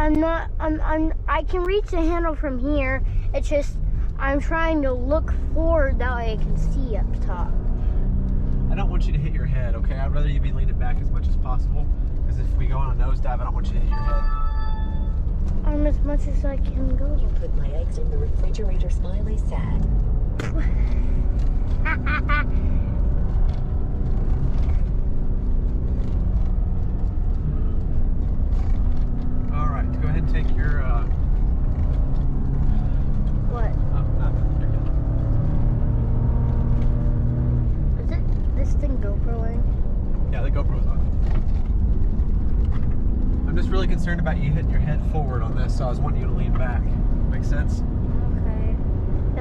I can reach the handle from here. It's just, I'm trying to look forward that way I can see up top. I don't want you to hit your head, okay? I'd rather you be leaning back as much as possible. Because if we go on a nosedive, I don't want you to hit your head. I'm as much as I can go. You put my eggs in the refrigerator, smiley sad. All right, go ahead and take your, What? Oh, nothing. You're good. Is it this thing GoProing? Yeah, the GoPro's on. I'm just really concerned about you hitting your head forward on this, so I was wanting you to lean back. Make sense? Okay.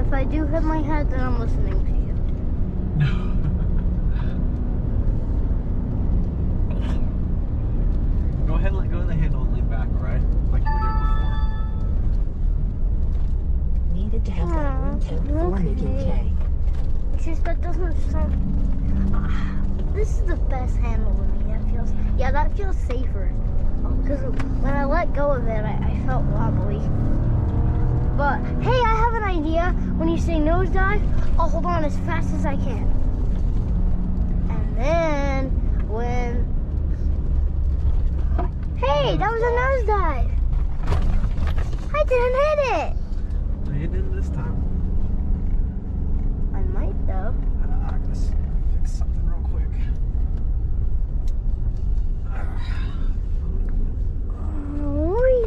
If I do hit my head, then I'm listening to you. No. Go ahead and let go of the handle and lean back, alright? Like you were doing before. Needed to have that room temp for making K. It's just that doesn't sound... This is the best handle to me. That feels... Yeah, that feels safer. Because when I let go of it, I felt wobbly. But, hey, I have an idea. When you say nosedive, I'll hold on as fast as I can. And then, when... Hey, that was a nosedive. I didn't hit it. No, you didn't this time. I might, though. I'm gonna fix something real quick.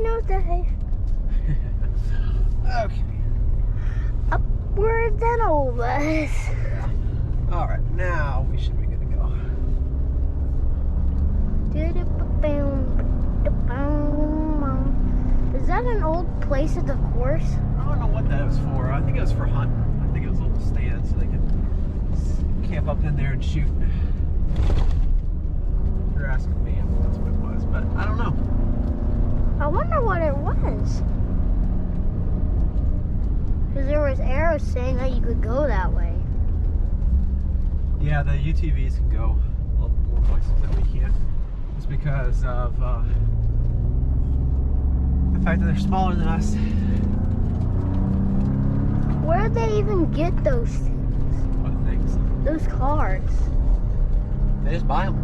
Nosedive. Okay. Upwards and overs. Alright, now we should be good to go. Is that an old place at the course? I don't know what that was for. I think it was for hunting. I think it was a little stand so they could camp up in there and shoot. If you're asking me, that's what it was. But I don't know. I wonder what it was. Because there was arrows saying that you could go that way. Yeah, the UTVs can go more places that we can't. It's because of the fact that they're smaller than us. Where did they even get those things? What things? Those cars. They just buy them.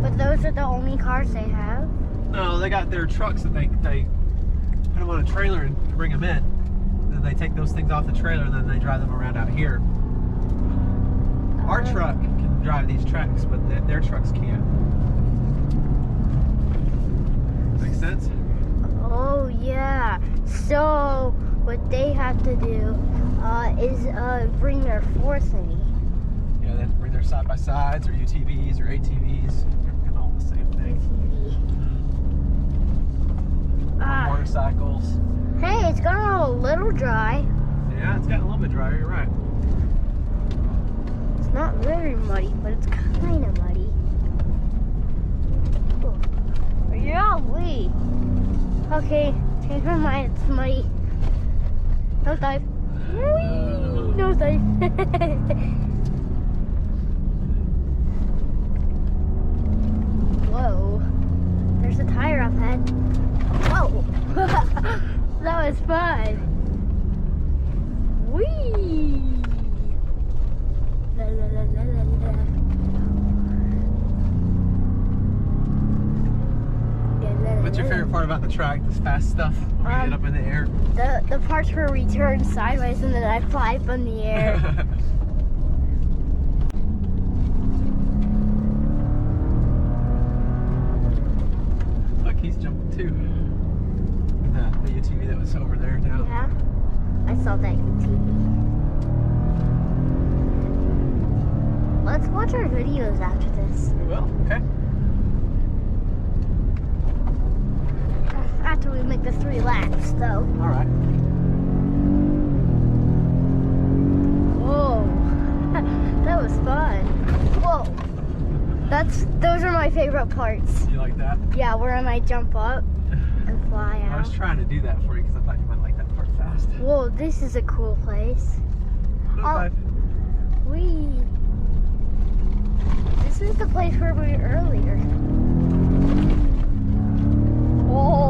But those are the only cars they have? No, they got their trucks that they put them on a trailer and bring them in. Then they take those things off the trailer and then they drive them around out here. Our truck can drive these tracks, but their trucks can't. Make sense? Oh, yeah. So, what they have to do is bring their floor thingy. Yeah, they have to bring their side-by-sides or UTVs or ATVs. They're all the same thing. Motorcycles. Hey, it's gotten a little dry. Yeah, it's gotten a little bit drier, you're right. It's not very muddy, but it's kind of muddy. Oh. Golly. Okay, change my mind, it's muddy. Nosedive. Whee! Nosedive. Whoa. There's a tire up ahead. Whoa. That was fun. Whee! La, la, la, la, la, la. What's your favorite part about the track, this fast stuff? When we get up in the air? The parts where we turn sideways and then I fly up in the air. Look, he's jumping too. The UTV that was over there now. Yeah, I saw that UTV. Let's watch our videos after this. We will? Okay. After we make the 3 laps, though. All right. Whoa, that was fun. Whoa, those are my favorite parts. You like that? Yeah, where I might jump up and fly out. I was trying to do that for you because I thought you might like that part fast. Whoa, this is a cool place. Oh, Wee. This is the place where we were earlier. Oh.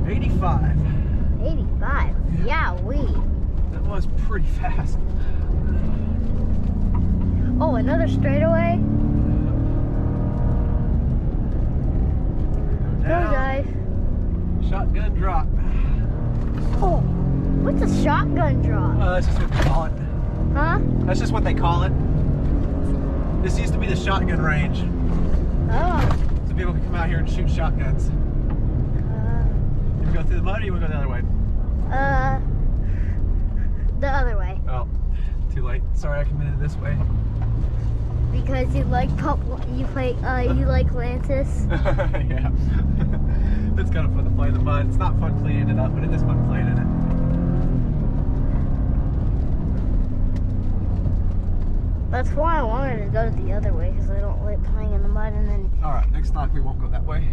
85. 85. Yeah, That was pretty fast. Oh, another straightaway. Go, guys. Shotgun drop. Oh, what's a shotgun drop? That's just what they call it. Huh? That's just what they call it. This used to be the shotgun range. Oh. So people can come out here and shoot shotguns. You wanna go through the mud or you wanna go the other way? The other way. Oh, too late. Sorry, I committed this way. Because you like you like Atlantis. Yeah. It's kind of fun to play in the mud. It's not fun cleaning it up, but it is fun playing in it. That's why I wanted to go the other way, because I don't like playing in the mud and then... Alright, next stop we won't go that way.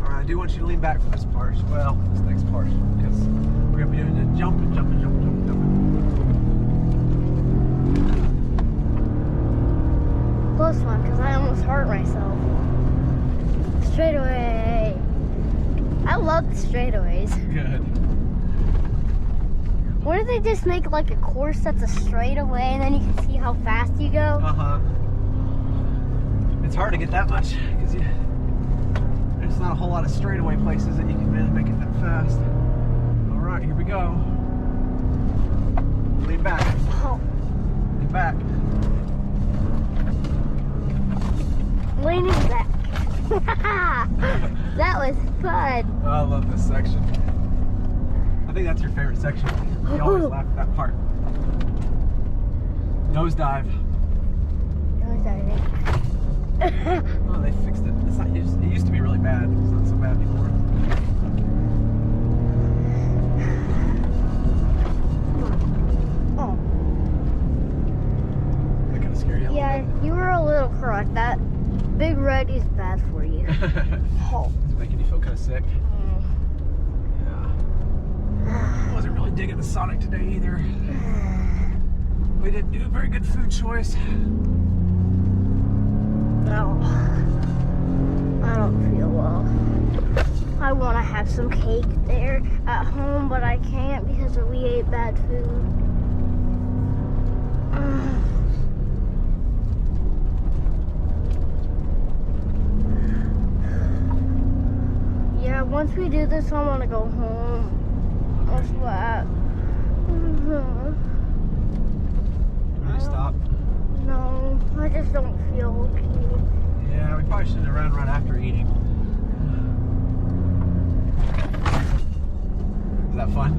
Alright, I do want you to lean back for this part. Well, this next part, because we're going to be doing the jumping. Close one, because I almost hurt myself. Straightaway. I love the straightaways. Good. What if they just make like a course that's a straightaway and then you can see how fast you go? Uh-huh. It's hard to get that much, because there's not a whole lot of straightaway places that you can really make it that fast. Alright, here we go. Lean back. Oh. Lean back. Leaning back. That was fun. Oh, I love this section. I think that's your favorite section. You always laugh at that part. Nosedive. Nosediving. Oh, they fixed it. It's not, it used to be really bad. It's not so bad anymore. Oh. That kind of scared you. Yeah, you were a little correct. That big red is bad for you. Oh. Is it making you feel kind of sick? Yeah. I wasn't really digging the Sonic today either. We didn't do a very good food choice. No. I don't feel well. I want to have some cake there at home, but I can't because we ate bad food. Yeah, once we do this, I want to go home. That's what. Really stop? No, I just don't feel okay. Yeah, we probably should have ran right after eating. Is that fun?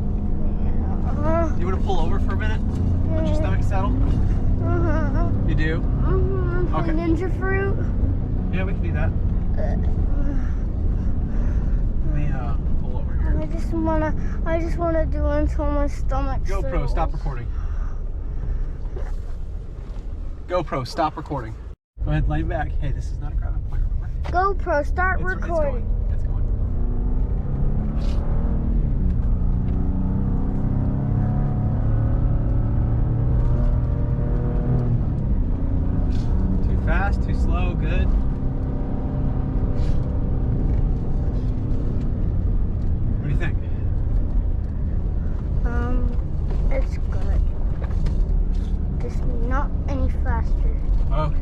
Yeah. You want to pull over for a minute? Let your stomach settle? You do? Okay. Ninja fruit. Yeah, we can do that. Let me pull over here. I just wanna do it until my stomach GoPro, settles. stop recording. GoPro, stop recording. Go ahead, lay back. Hey, this is not a grabbing point, remember? GoPro, start recording. It's going. Too fast, too slow, good. What do you think? It's good. Just not any faster. Okay.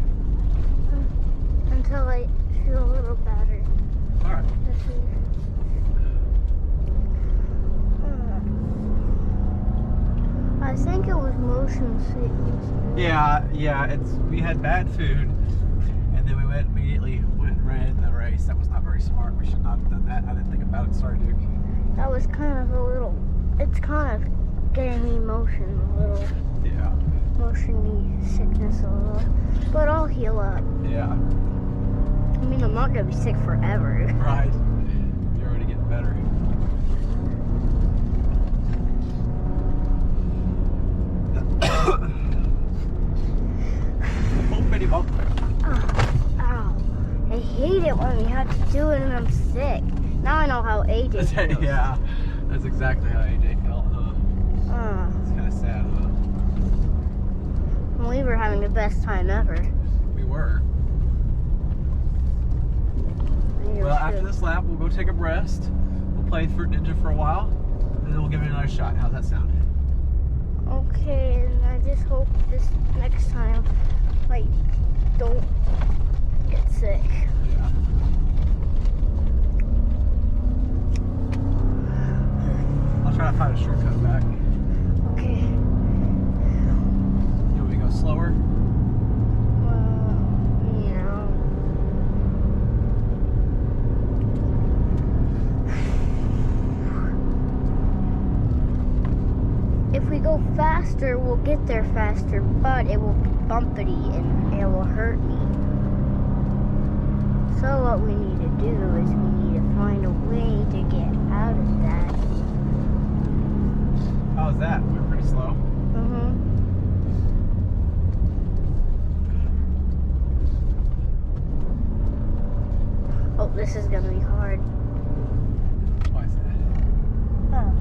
Until I feel a little better. Alright. I think it was motion sickness. Yeah, we had bad food and then we immediately went and ran the race. That was not very smart. We should not have done that. I didn't think about it. Sorry, Duke. That was kind of a little, it's kind of getting me motion a little. Yeah. Motion sickness a little. But I'll heal up. Yeah. I mean, I'm not gonna be sick forever. Right. You're already getting better. Oh, bitty bump. Ow. I hate it when we have to do it and I'm sick. Now I know how AJ feels. Yeah, that's exactly how AJ felt, huh? It's kind of sad, huh? We were having the best time ever. We were. Well, after this lap, we'll go take a rest. We'll play Fruit Ninja for a while, and then we'll give it another shot. How's that sound? Okay, and I just hope this next time I don't get sick. Yeah. I'll try to find a shortcut back. Okay. You want me to go slower? Yeah. If we go faster, we'll get there faster, but it will be bumpity and it will hurt me. So what we need to do is we need to find a way to get out of that. How's that? We're pretty slow. Oh, this is gonna be hard. Why is that? Oh.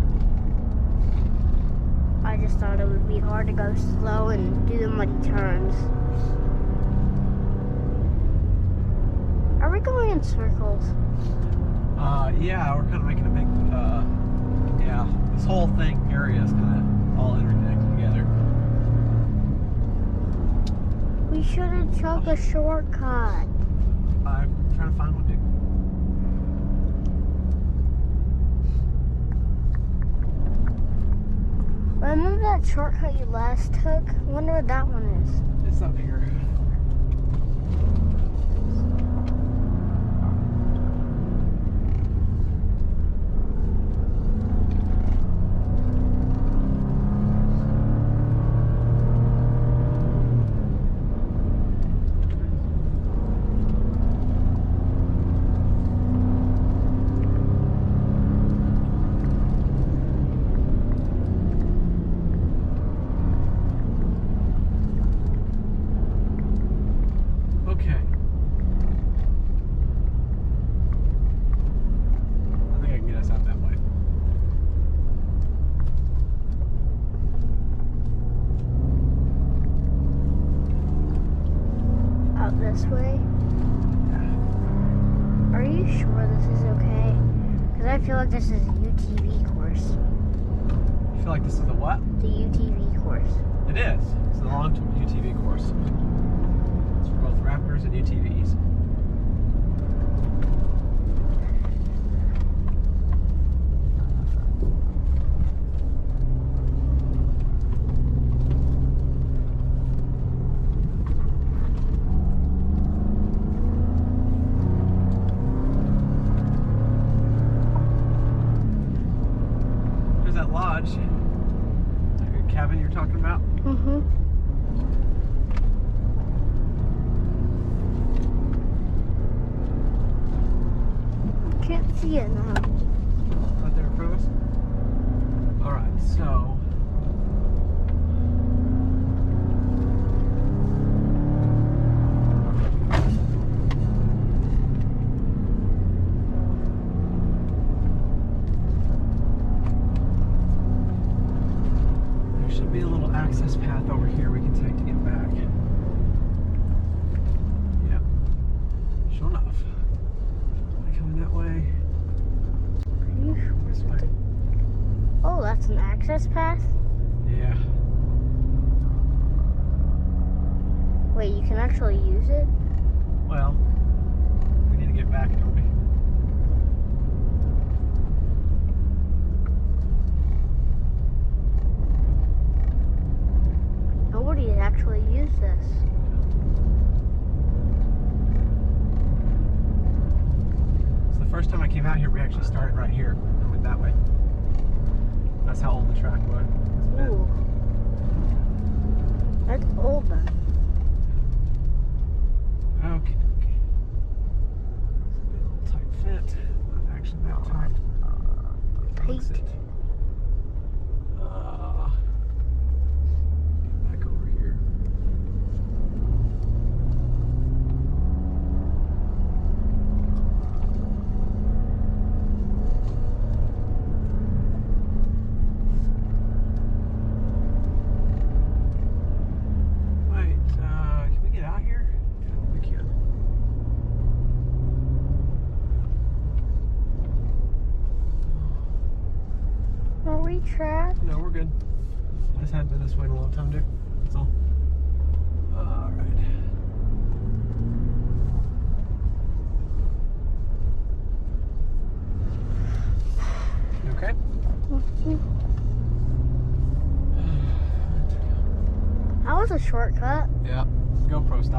I just thought it would be hard to go slow and do the muddy turns. Are we going in circles? Yeah, we're kind of making a big, yeah, this whole area is kind of all interconnected together. We should have took a shortcut. I'm trying to find one, dude. Remember that shortcut you last took? I wonder what that one is. It's up here. This way? Are you sure this is okay? Because I feel like this is a UTV course. You feel like this is a what? The UTV course. It is. It's a long UTV course. It's for both Raptors and UTVs. Lodge, the cabin you're talking about. Can't see it now. Right there in front of us. All right, so be a little access path over here we can take to get back. Yep. Sure enough. Am I coming that way? Are you sure? This way. Oh, that's an access path? Yeah. Wait, you can actually use it? Well, we need to get back, don't we? Nobody has actually used this. So the first time I came out here, we actually started right here and went that way. That's how old the track was. Ooh. That's old then. Okay. It's a little tight fit. Not actually that tight. Looks it. Get back over here. Wait, can we get out here? Yeah, I think we can. any track? No, we're good. I just haven't been this way in a long time, dude. That's all. All right. You okay? That was a shortcut. Yeah. GoPro stop.